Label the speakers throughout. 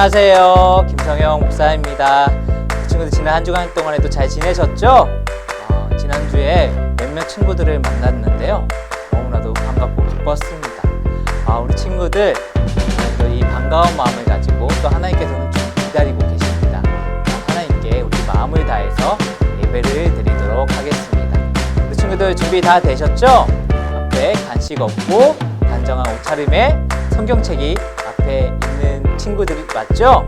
Speaker 1: 안녕하세요. 김성영 목사입니다. 친구들 지난 한 주간 동안에도 잘 지내셨죠? 지난주에 몇몇 친구들을 만났는데요. 너무나도 반갑고 기뻤습니다. 우리 친구들 이 반가운 마음을 가지고 또 하나님께서는 좀 기다리고 계십니다. 하나님께 우리 마음을 다해서 예배를 드리도록 하겠습니다. 우리 친구들 준비 다 되셨죠? 앞에 간식 없고 단정한 옷차림에 성경책이 앞에 있는 친구들이 맞죠?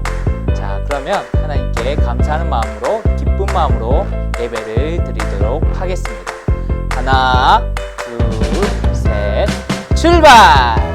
Speaker 1: 자, 그러면 하나님께 감사하는 마음으로 기쁜 마음으로 예배를 드리도록 하겠습니다. 하나, 둘, 셋, 출발!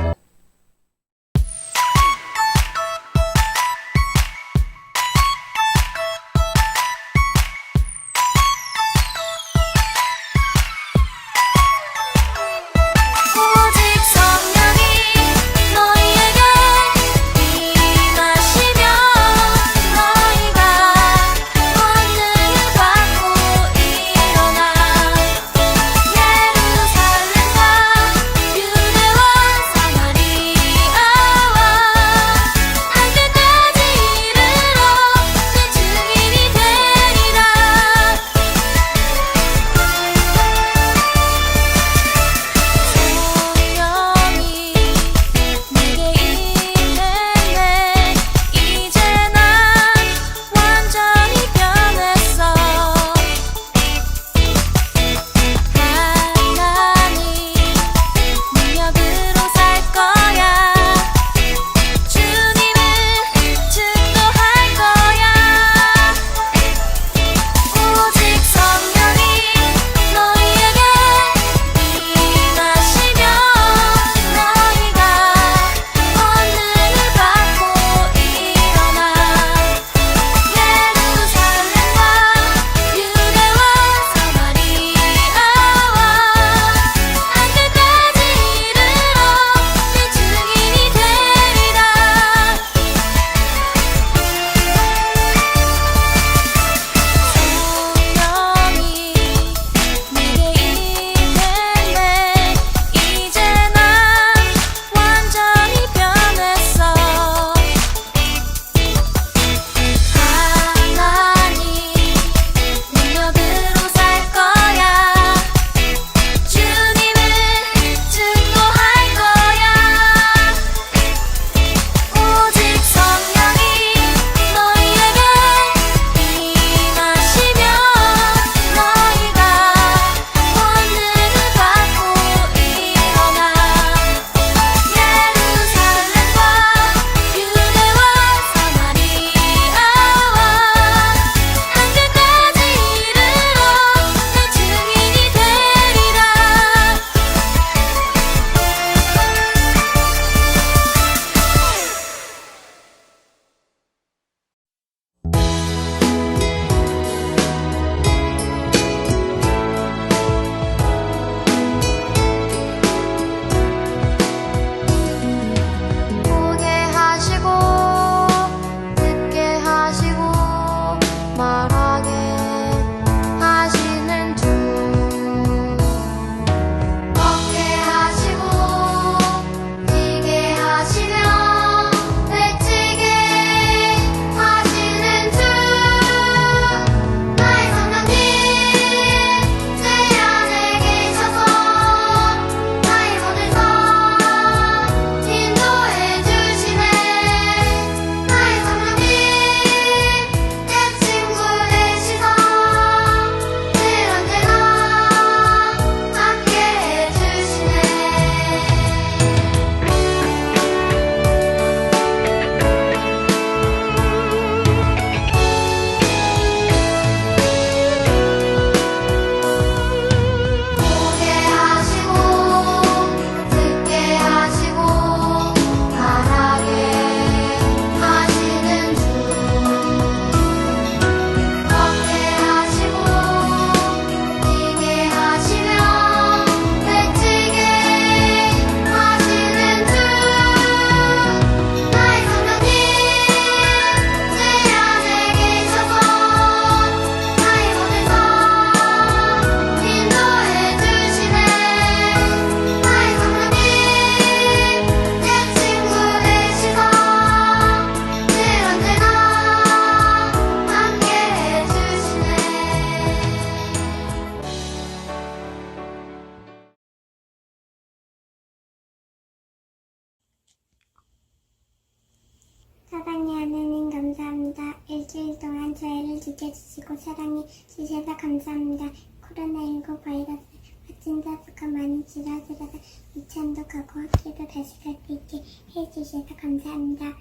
Speaker 2: 지켜주시고 사랑해 주셔서 감사합니다. 코로나19 바이러스 확진자 수가 많이 줄어들어서 유치원도 가고 학교도 다시 갈 수 있게 해주셔서 감사합니다.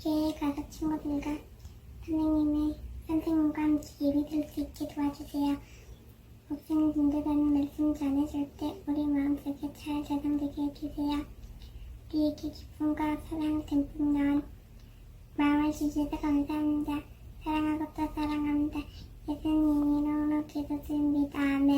Speaker 2: 교회에 가서 친구들과 선생님과 함께 예배 드릴 수 있게 도와주세요. 목사님 든든한 말씀 전해줄 때 우리 마음속에 잘 저장되게 해주세요. 우리에게 기쁨과 사랑 듬뿍 넣은 마음을 주셔서 감사합니다. 사랑하고 또 사랑합니다. 예수님 이름으로 기도드립니다. 아멘.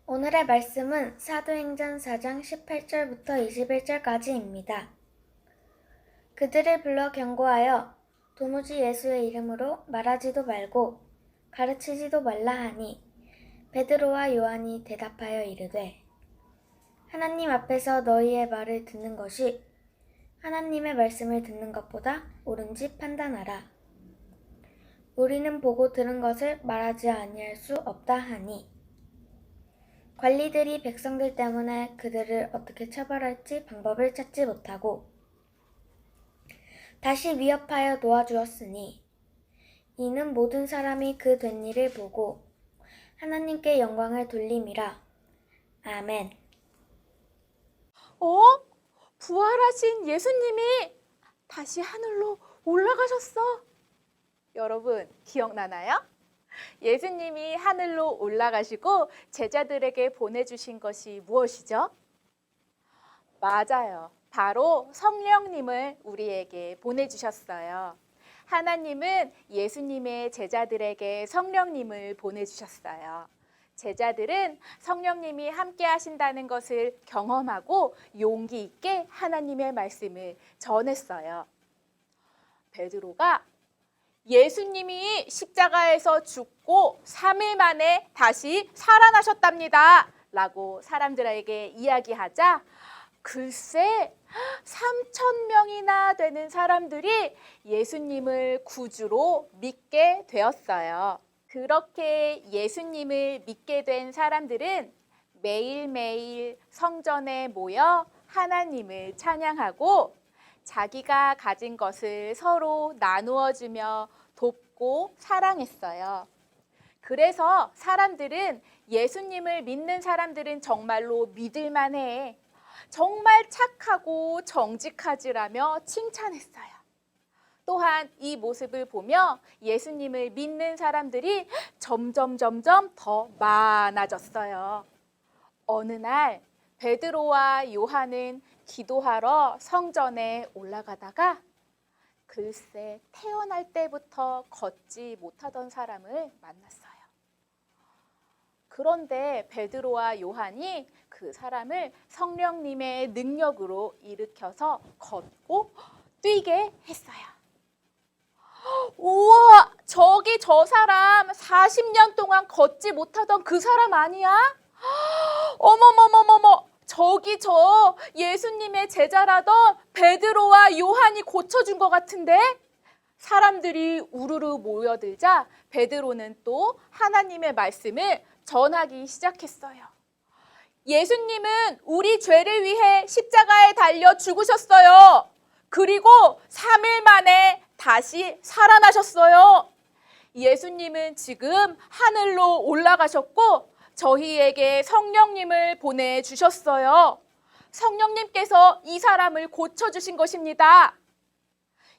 Speaker 3: 오늘의 말씀은 사도행전 4장 18절부터 21절까지입니다. 그들을 불러 경고하여 도무지 예수의 이름으로 말하지도 말고 가르치지도 말라 하니 베드로와 요한이 대답하여 이르되 하나님 앞에서 너희의 말을 듣는 것이 하나님의 말씀을 듣는 것보다 옳은지 판단하라. 우리는 보고 들은 것을 말하지 아니할 수 없다 하니 관리들이 백성들 때문에 그들을 어떻게 처벌할지 방법을 찾지 못하고 다시 위협하여 놓아주었으니 이는 모든 사람이 그 된 일을 보고 하나님께 영광을 돌림이라. 아멘.
Speaker 4: 부활하신 예수님이 다시 하늘로 올라가셨어. 여러분 기억나나요? 예수님이 하늘로 올라가시고 제자들에게 보내주신 것이 무엇이죠? 맞아요. 바로 성령님을 우리에게 보내주셨어요. 하나님은 예수님의 제자들에게 성령님을 보내주셨어요. 제자들은 성령님이 함께 하신다는 것을 경험하고 용기 있게 하나님의 말씀을 전했어요. 베드로가 예수님이 십자가에서 죽고 3일 만에 다시 살아나셨답니다 라고 사람들에게 이야기하자 글쎄 3,000명이나 되는 사람들이 예수님을 구주로 믿게 되었어요. 그렇게 예수님을 믿게 된 사람들은 매일매일 성전에 모여 하나님을 찬양하고 자기가 가진 것을 서로 나누어주며 돕고 사랑했어요. 그래서 사람들은 예수님을 믿는 사람들은 정말로 믿을만해. 정말 착하고 정직하지라며 칭찬했어요. 또한 이 모습을 보며 예수님을 믿는 사람들이 점점 더 많아졌어요. 어느 날 베드로와 요한은 기도하러 성전에 올라가다가 글쎄 태어날 때부터 걷지 못하던 사람을 만났어요. 그런데 베드로와 요한이 그 사람을 성령님의 능력으로 일으켜서 걷고 뛰게 했어요. 우와, 저기 저 사람 40년 동안 걷지 못하던 그 사람 아니야? 어머머머머머, 저기 저 예수님의 제자라던 베드로와 요한이 고쳐준 것 같은데? 사람들이 우르르 모여들자 베드로는 또 하나님의 말씀을 전하기 시작했어요. 예수님은 우리 죄를 위해 십자가에 달려 죽으셨어요. 그리고 3일 만에 다시 살아나셨어요. 예수님은 지금 하늘로 올라가셨고 저희에게 성령님을 보내주셨어요. 성령님께서 이 사람을 고쳐주신 것입니다.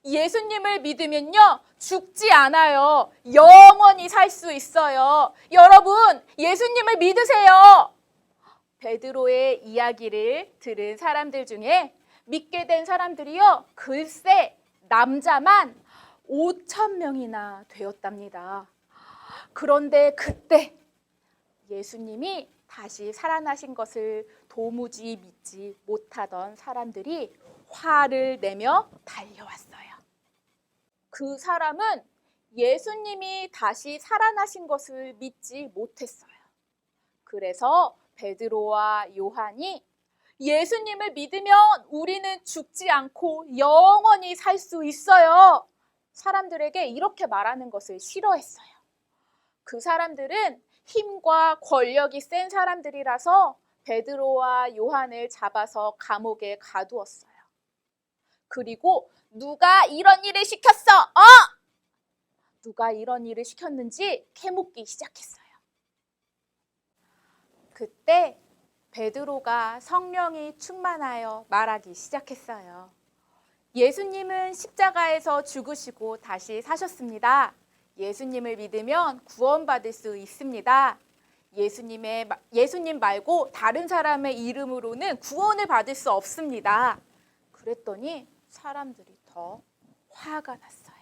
Speaker 4: 예수님을 믿으면요, 죽지 않아요. 영원히 살 수 있어요. 여러분, 예수님을 믿으세요. 베드로의 이야기를 들은 사람들 중에 믿게 된 사람들이요, 글쎄 남자만 5,000명이나 되었답니다. 그런데 그때 예수님이 다시 살아나신 것을 도무지 믿지 못하던 사람들이 화를 내며 달려왔어요. 그 사람은 예수님이 다시 살아나신 것을 믿지 못했어요. 그래서 베드로와 요한이 예수님을 믿으면 우리는 죽지 않고 영원히 살 수 있어요. 사람들에게 이렇게 말하는 것을 싫어했어요. 그 사람들은 힘과 권력이 센 사람들이라서 베드로와 요한을 잡아서 감옥에 가두었어요. 그리고 누가 이런 일을 시켰어? 누가 이런 일을 시켰는지 캐묻기 시작했어요. 그때 베드로가 성령이 충만하여 말하기 시작했어요. 예수님은 십자가에서 죽으시고 다시 사셨습니다. 예수님을 믿으면 구원받을 수 있습니다. 예수님 말고 다른 사람의 이름으로는 구원을 받을 수 없습니다. 그랬더니 사람들이 더 화가 났어요.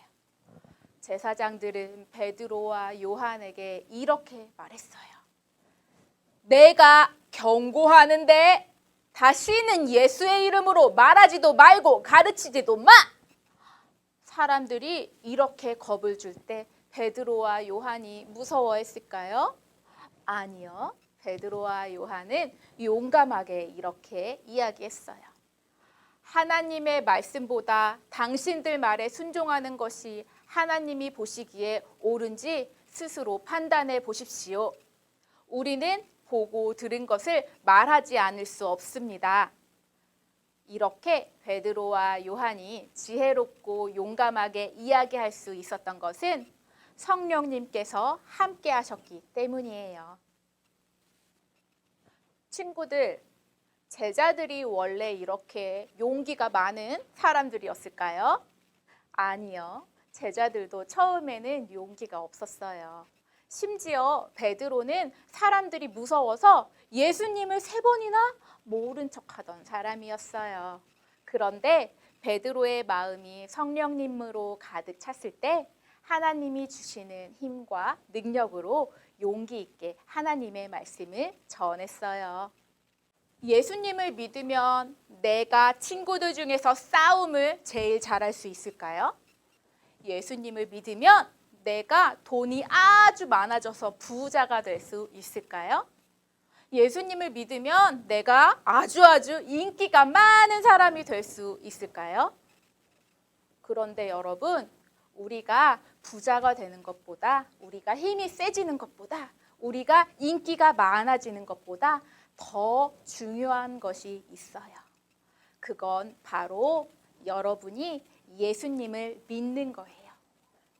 Speaker 4: 제사장들은 베드로와 요한에게 이렇게 말했어요. 내가 경고하는데 다시는 예수의 이름으로 말하지도 말고 가르치지도 마! 사람들이 이렇게 겁을 줄 때 베드로와 요한이 무서워했을까요? 아니요. 베드로와 요한은 용감하게 이렇게 이야기했어요. 하나님의 말씀보다 당신들 말에 순종하는 것이 하나님이 보시기에 옳은지 스스로 판단해 보십시오. 우리는 보고 들은 것을 말하지 않을 수 없습니다. 이렇게 베드로와 요한이 지혜롭고 용감하게 이야기할 수 있었던 것은 성령님께서 함께 하셨기 때문이에요. 친구들, 제자들이 원래 이렇게 용기가 많은 사람들이었을까요? 아니요. 제자들도 처음에는 용기가 없었어요. 심지어 베드로는 사람들이 무서워서 예수님을 3번이나 모른 척하던 사람이었어요. 그런데 베드로의 마음이 성령님으로 가득 찼을 때 하나님이 주시는 힘과 능력으로 용기 있게 하나님의 말씀을 전했어요. 예수님을 믿으면 내가 친구들 중에서 싸움을 제일 잘할 수 있을까요? 예수님을 믿으면 내가 돈이 아주 많아져서 부자가 될 수 있을까요? 예수님을 믿으면 내가 아주 인기가 많은 사람이 될 수 있을까요? 그런데 여러분, 우리가 부자가 되는 것보다, 우리가 힘이 세지는 것보다, 우리가 인기가 많아지는 것보다 더 중요한 것이 있어요. 그건 바로 여러분이 예수님을 믿는 거예요.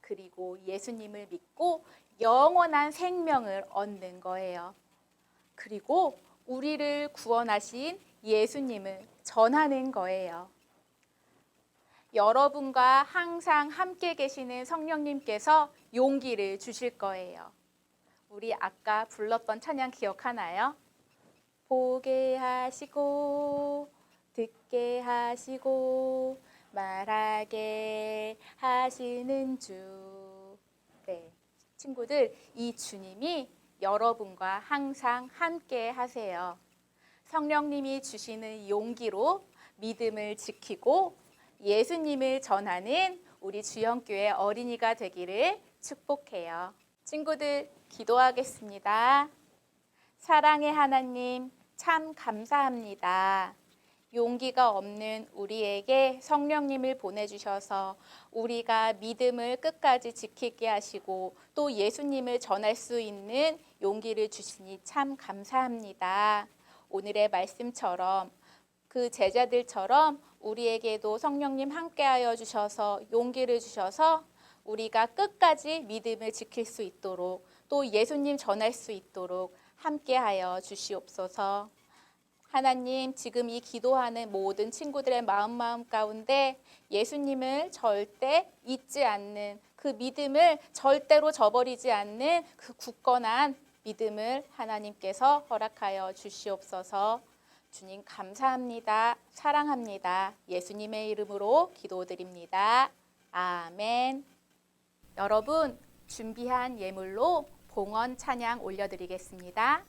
Speaker 4: 그리고 예수님을 믿고 영원한 생명을 얻는 거예요. 그리고 우리를 구원하신 예수님을 전하는 거예요. 여러분과 항상 함께 계시는 성령님께서 용기를 주실 거예요. 우리 아까 불렀던 찬양 기억하나요? 보게 하시고 듣게 하시고 말하게 하시는 주. 네, 친구들, 이 주님이 여러분과 항상 함께 하세요. 성령님이 주시는 용기로 믿음을 지키고 예수님을 전하는 우리 주영교회 어린이가 되기를 축복해요. 친구들, 기도하겠습니다. 사랑의 하나님, 참 감사합니다. 용기가 없는 우리에게 성령님을 보내주셔서 우리가 믿음을 끝까지 지키게 하시고 또 예수님을 전할 수 있는 용기를 주시니 참 감사합니다. 오늘의 말씀처럼 그 제자들처럼 우리에게도 성령님 함께하여 주셔서 용기를 주셔서 우리가 끝까지 믿음을 지킬 수 있도록 또 예수님 전할 수 있도록 함께하여 주시옵소서. 하나님, 지금 이 기도하는 모든 친구들의 마음 가운데 예수님을 절대 잊지 않는 그 믿음을 절대로 저버리지 않는 그 굳건한 믿음을 하나님께서 허락하여 주시옵소서. 주님 감사합니다. 사랑합니다. 예수님의 이름으로 기도드립니다. 아멘. 여러분, 준비한 예물로 봉헌 찬양 올려드리겠습니다.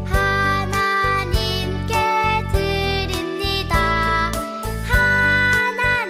Speaker 3: 하나님께 드립니다. 하나님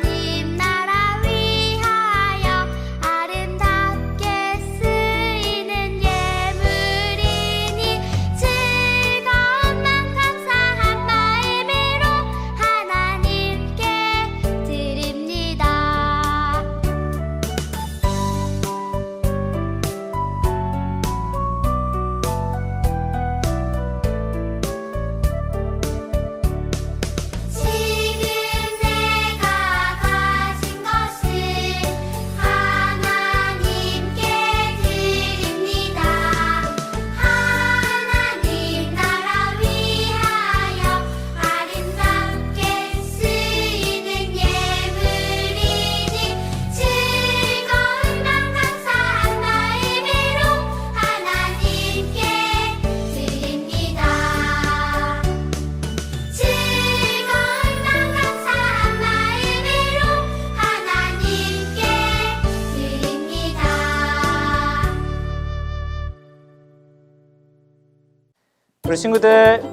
Speaker 1: 우리 친구들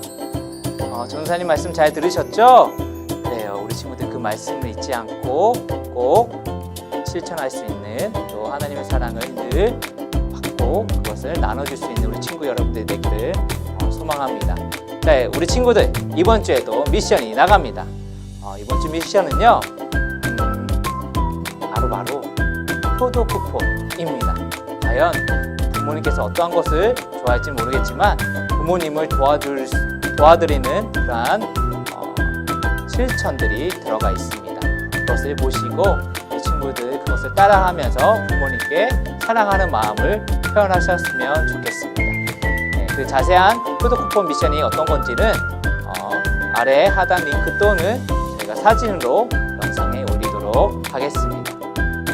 Speaker 1: 전사님 말씀 잘 들으셨죠? 그래요. 우리 친구들 그 말씀을 잊지 않고 꼭 실천할 수 있는 또 하나님의 사랑을 늘 받고 그것을 나눠줄 수 있는 우리 친구 여러분들 되기를 소망합니다. 자, 우리 친구들 이번 주에도 미션이 나갑니다. 이번 주 미션은요, 바로 효도 쿠폰입니다. 과연 부모님께서 어떠한 것을 좋아할지 모르겠지만 부모님을 도와드리는 그러한 실천들이 들어가 있습니다. 그것을 보시고 우리 친구들 그것을 따라하면서 부모님께 사랑하는 마음을 표현하셨으면 좋겠습니다. 네, 그 자세한 효도 쿠폰 미션이 어떤 건지는 아래 하단 링크 또는 저희가 사진으로 영상에 올리도록 하겠습니다.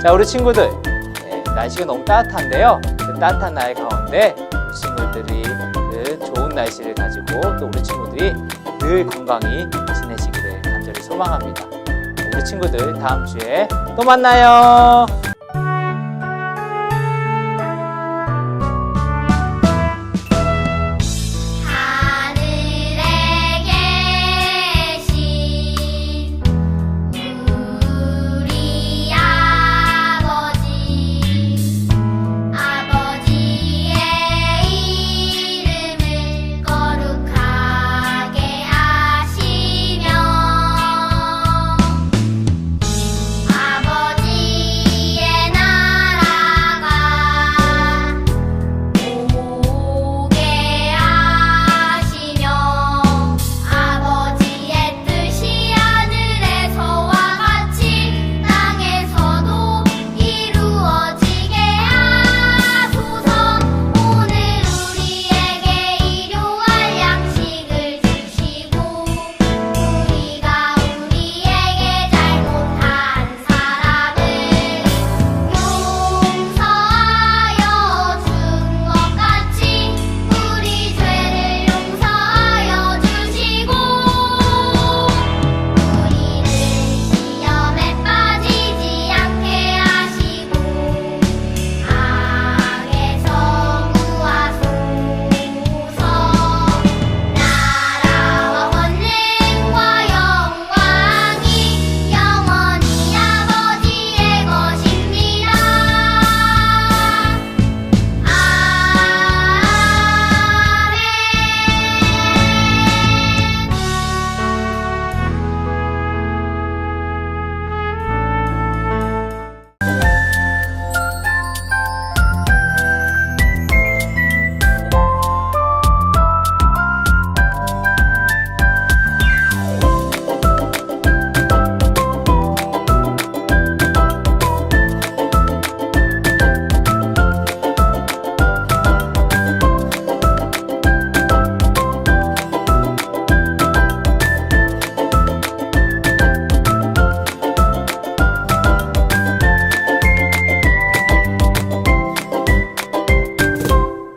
Speaker 1: 자, 우리 친구들 날씨가 너무 따뜻한데요. 그 따뜻한 날 가운데 우리 친구들이 그 좋은 날씨를 가지고 또 우리 친구들이 늘 건강히 지내시기를 간절히 소망합니다. 우리 친구들 다음 주에 또 만나요.